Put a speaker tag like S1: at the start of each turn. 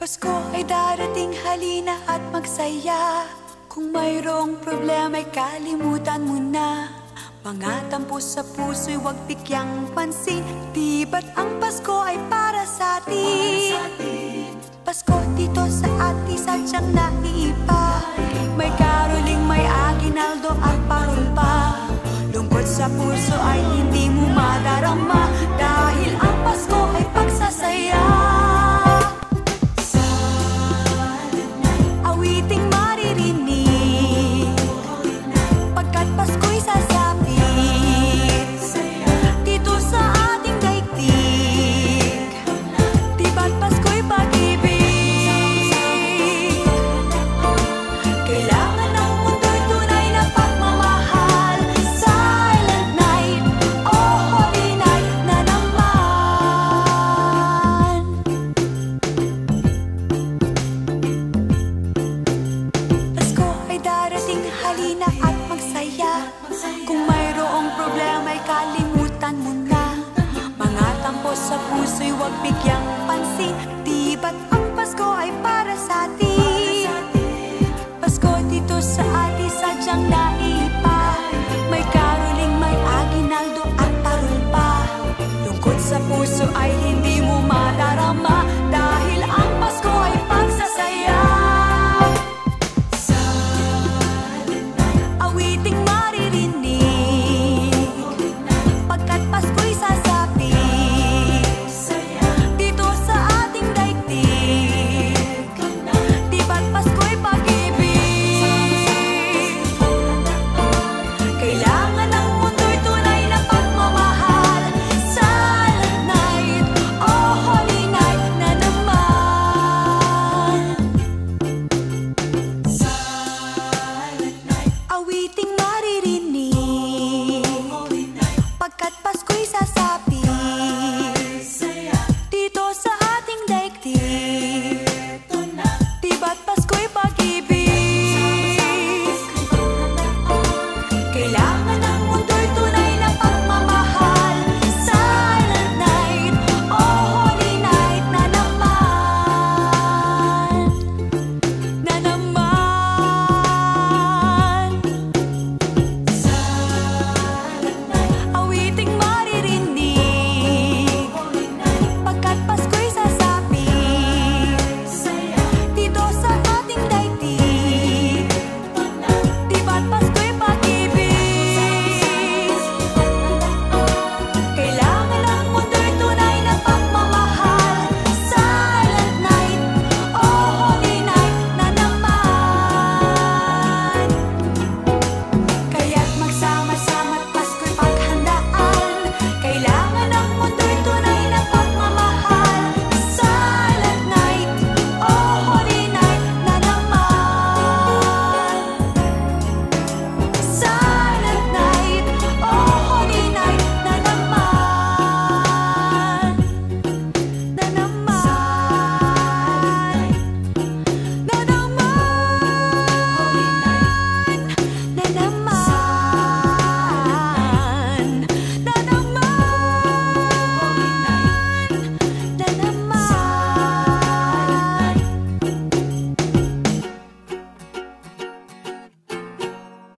S1: Pasko ay darating, halina at magsaya. Kung mayroong problema ay kalimutan mo na. Mga tampo sa puso'y huwag bigyang pansin. Di ba't ang Pasko ay para sa atin? Pasko dito sa atin sadyang naiiba. May caroling, may aguinaldo at parol pa. Lungkot sa puso ay hindi mo madarama, dahil ang Pasko ay pagsasaya. Awiting maririnig pagkat Pasko'y sasapit dito sa ating daigdig. Di ba't Pasko'y pag-ibig? Kailangan ng mundo'y tunay na pagmamahal. Silent night, oh holy night na naman. Pasko ay darating, halina at magsaya. Kung mayroong problema ay kalimutan mo na. Mga tampo sa puso'y huwag bigyang pansin. Di ba't ang Pasko ay para sa atin? Pasko dito sa atin sadyang naiiba. May caroling, may aguinaldo at parol pa. Lungkot sa puso ay hindi mo madarama,